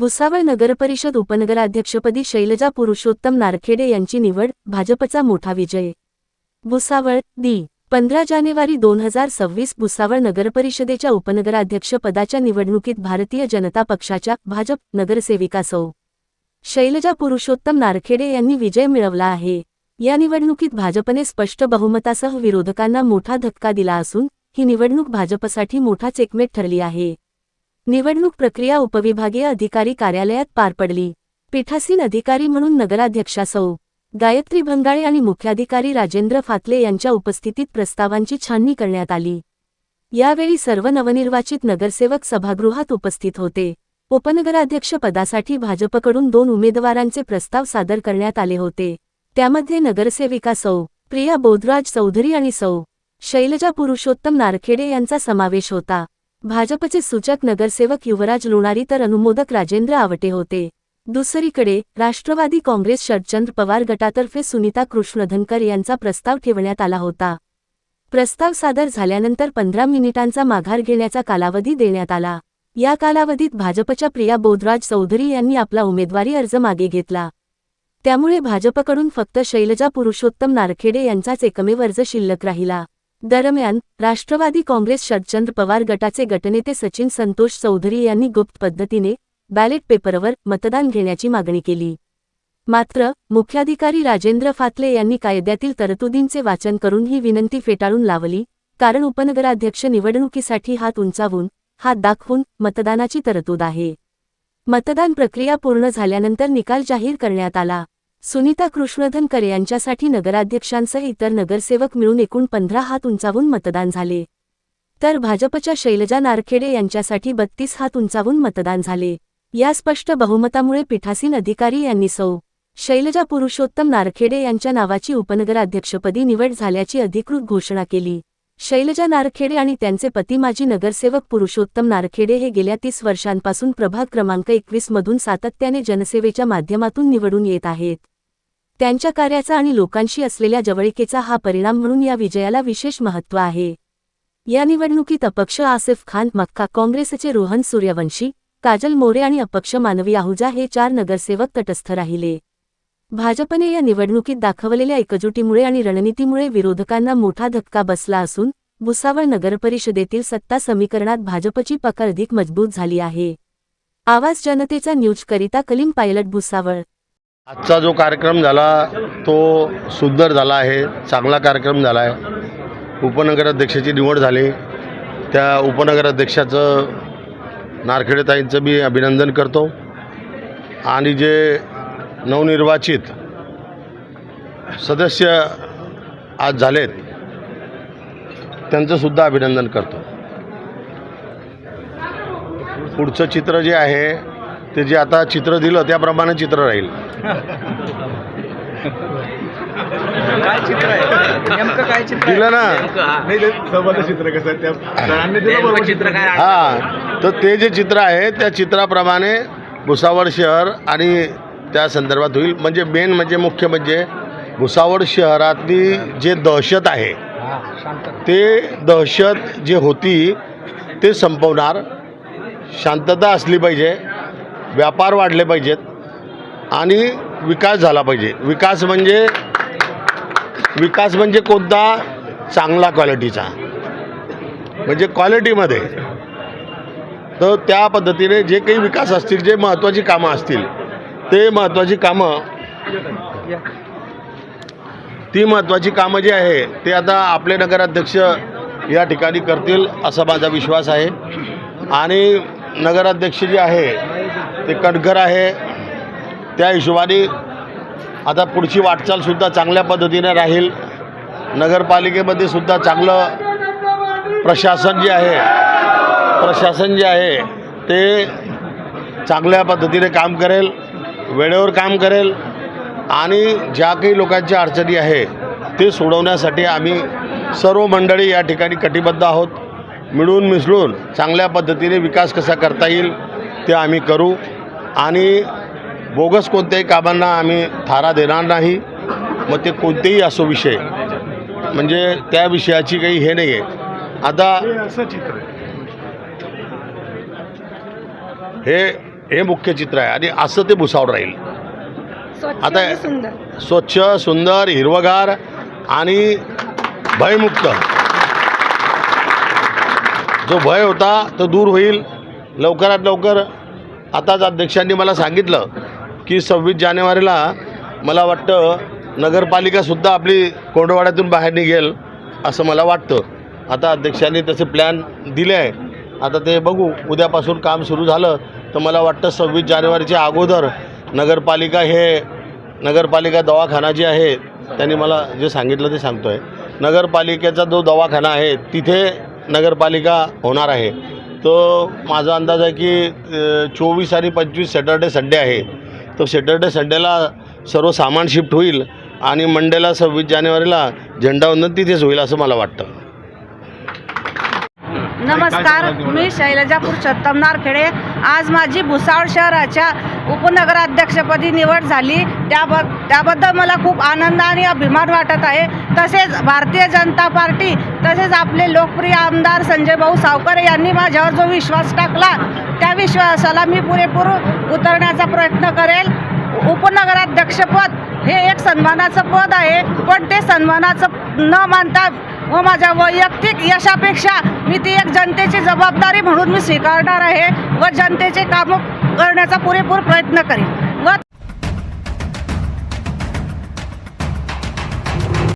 भुसावळ नगरपरिषद उपनगराध्यक्षपदी शैलजा पुरुषोत्तम नारखेडे यांची निवड, भाजपचा मोठा विजय। भुसावळ, दि. 15 जानेवारी 2026 भुसावळ नगरपरिषदेच्या उपनगराध्यक्षपदाच्या निवडणुकीत भारतीय जनता पक्षाच्या भाजप नगरसेविका सौ. शैलजा पुरुषोत्तम नारखेडे यांनी विजय मिळवला आहे। या निवडणुकीत भाजपने स्पष्ट बहुमतासह विरोधकांना मोठा धक्का दिला असून ही निवडणूक भाजपसाठी मोठा चेकमेट ठरली आहे। निवडणूक प्रक्रिया उपविभागीय अधिकारी कार्यालयात पार पडली। पीठासीन अधिकारी म्हणून नगराध्यक्षा सौ. गायत्री भंगाळे आणि मुख्याधिकारी राजेंद्र फातले यांच्या उपस्थितीत प्रस्तावांची छाननी करण्यात आली। यावेळी सर्व नवनिर्वाचित नगरसेवक सभागृहात उपस्थित होते। उपनगराध्यक्ष पदासाठी भाजपकडून 2 उमेदवारांचे प्रस्ताव सादर करण्यात आले होते। त्यामध्ये नगरसेविका सौ. प्रिया बोधराज चौधरी आणि सौ. शैलजा पुरुषोत्तम नारखेडे यांचा समावेश होता। भाजपचे सूचक नगरसेवक युवराज लोणारी तर अनुमोदक राजेंद्र आवटे होते। दुसरीकडे राष्ट्रवादी काँग्रेस शरदचंद्र पवार गटातर्फे सुनीता कृष्णधनकर यांचा प्रस्ताव ठेवण्यात आला होता। प्रस्ताव सादर झाल्यानंतर 15 मिनिटांचा माघार घेण्याचा कालावधी देण्यात आला। या कालावधीत भाजपच्या प्रिया बोधराज चौधरी यांनी आपला उमेदवारी अर्ज मागे घेतला। त्यामुळे भाजपकडून फक्त शैलजा पुरुषोत्तम नारखेडे यांचाच एकमेव अर्ज शिल्लक राहिला। दरम्यान राष्ट्रवादी काँग्रेस शरदचंद्र पवार गटाचे गटनेते सचिन संतोष चौधरी यांनी गुप्त पद्धतीने बॅलेट पेपरवर मतदान घेण्याची मागणी केली। मात्र मुख्याधिकारी राजेंद्र फातले यांनी कायद्यातील तरतुदींचे वाचन करून ही विनंती फेटाळून लावली, कारण उपनगराध्यक्ष निवडणुकीसाठी हात उंचावून, हात दाखवून मतदानाची तरतूद आहे। मतदान प्रक्रिया पूर्ण झाल्यानंतर निकाल जाहीर करण्यात आला। सुनीता कृष्णधनकर यांच्यासाठी नगराध्यक्षांसह इतर नगरसेवक मिळून एकूण 15 हात उंचावून मतदान झाले, तर भाजपच्या शैलजा नारखेडे यांच्यासाठी 32 हात उंचावून मतदान झाले। या स्पष्ट बहुमतामुळे पीठासीन अधिकारी यांनी सौ. शैलजा पुरुषोत्तम नारखेडे यांच्या नावाची उपनगराध्यक्षपदी निवड झाल्याची अधिकृत घोषणा केली। शैलजा नारखेडे आणि त्यांचे पती माजी नगरसेवक पुरुषोत्तम नारखेडे हे गेल्या 30 वर्षांपासून प्रभाग क्रमांक 21 मधून सातत्याने जनसेवेच्या माध्यमातून निवडून येत आहेत। त्यांच्या कार्याचा आणि लोकांशी असलेल्या जवळीकेचा हा परिणाम म्हणून या विजयाला विशेष महत्त्व आहे। या निवडणुकीत अपक्ष आसिफ खान मक्का, काँग्रेसचे रोहन सूर्यवंशी, काजल मोरे आणि अपक्ष मानवी आहुजा हे 4 नगरसेवक तटस्थ राहिले। भाजपने या निवडणुकीत दाखवलेल्या एकजुटीमुळे आणि रणनीतीमुळे विरोधकांना मोठा धक्का बसला असून भुसावळ नगरपरिषदेतील सत्ता समीकरणात भाजपची पकड अधिक मजबूत झाली आहे। आवाज जनतेचा न्यूजकरिता कलीम पायलट, भुसावळ। आजचा जो कार्यक्रम झाला तो सुंदर झाला आहे, चांगला कार्यक्रम झाला आहे। उपनगराध्यक्षाची निवड झाली। त्या उपनगराध्यक्षाचं नारखेडेताईंचं मी अभिनंदन करतो आणि जे नवनिर्वाचित सदस्य आज झालेत त्यांचं सुद्धा अभिनंदन करतो। पुढचं चित्र जे आहे ते जे आता चित्र दिलं त्याप्रमाणे चित्र राहील। काय चित्र आहे नेमकं, काय चित्र दिलं ना? नाही ते चित्र कसं त्या सरांनी दिलं बरोबर चित्र काय? हां, तर ते जे चित्र आहे त्या चित्राप्रमाणे भुसावळ शहर आणि त्या संदर्भात होईल। म्हणजे मेन म्हणजे मुख्य म्हणजे भुसावळ शहरातली जे दहशत आहे ते दहशत जे होती ते संपवणार। शांतता असली पाहिजे, व्यापार वाढले पाहिजेत आणि विकास झाला पाहिजे। विकास म्हणजे कोणता? चांगला क्वालिटीचा, म्हणजे क्वालिटीमध्ये। तर त्या पद्धतीने जे काही विकास असतील, जे महत्त्वाची कामं असतील ती महत्त्वाची कामं जी आहे ते आता आपले नगराध्यक्ष या ठिकाणी करतील असा माझा विश्वास आहे। आणि नगराध्यक्ष जे आहे ते कणखर आहे, त्या हिशोबाने आता पुढची वाटचालसुद्धा चांगल्या पद्धतीने राहील। नगरपालिकेमध्ये सुद्धा चांगलं प्रशासन जे आहे ते चांगल्या पद्धतीने काम करेल, वेळेवर काम करेल आणि ज्या काही लोकांच्या अडचणी आहे ते सोडवण्यासाठी आम्ही सर्व मंडळी या ठिकाणी कटिबद्ध आहोत। मिळून मिसळून चांगल्या पद्धतीने विकास कसा करता येईल ते आम्ही करू आणि बोगस कोणत्याही कामांना आम्ही थारा देणार नाही। मग ते कोणतेही असो विषय, म्हणजे त्या विषयाची काही हे नाही आहे। आता हे हे मुख्य चित्र आहे आणि असं ते भुसावळ राहील. आता स्वच्छ, सुंदर, हिरवगार आणि भयमुक्त. जो भय होता तो दूर होईल लवकरात लवकर. आताच अध्यक्षांनी मला सांगितलं की 26 जानेवारीला मला वाटतं नगरपालिकासुद्धा आपली कोंडवाड्यातून बाहेर निघेल असं मला वाटतं. आता अध्यक्षांनी तसे प्लॅन दिले आहे. आता ते बघू, उद्यापासून काम सुरू झालं तर मला वाटतं 26 जानेवारीच्या अगोदर नगरपालिका दवाखाना जे आहे त्यांनी मला जे सांगितलं ते सांगतो आहे. नगरपालिकेचा जो दवाखाना आहे तिथे नगरपालिका होणार आहे. तो माझा अंदाज आहे की 24 आणि 25 सॅटर्डे संडे आहे. तो सॅटर्डे संडेला सर्व सामान शिफ्ट होईल आणि मंडेला 26 जानेवारीला झेंडावंदन तिथेच होईल असं मला वाटतं. नमस्कार, मी शैलजा पुरुषोत्तम नारखेडे. आज माझी भुसावळ शहराच्या उपनगराध्यक्षपदी निवड झाली. त्याबद्दल मला खूप आनंद आणि अभिमान वाटत आहे. तसेच भारतीय जनता पार्टी तसेच आपले लोकप्रिय आमदार संजय भाऊ सावकर यांनी माझ्यावर जो विश्वास टाकला त्या विश्वासाला मी पुरेपूर उतरण्याचा प्रयत्न करेल. उपनगराध्यक्षपद हे एक सन्मानाचं पद आहे, पण ते सन्मानाचं न मानता व माझ्या वैयक्तिक यशापेक्षा मी ती एक जनतेची जबाबदारी म्हणून मी स्वीकारणार आहे व जनतेचे कामं करण्याचा पुरेपूर प्रयत्न करेन.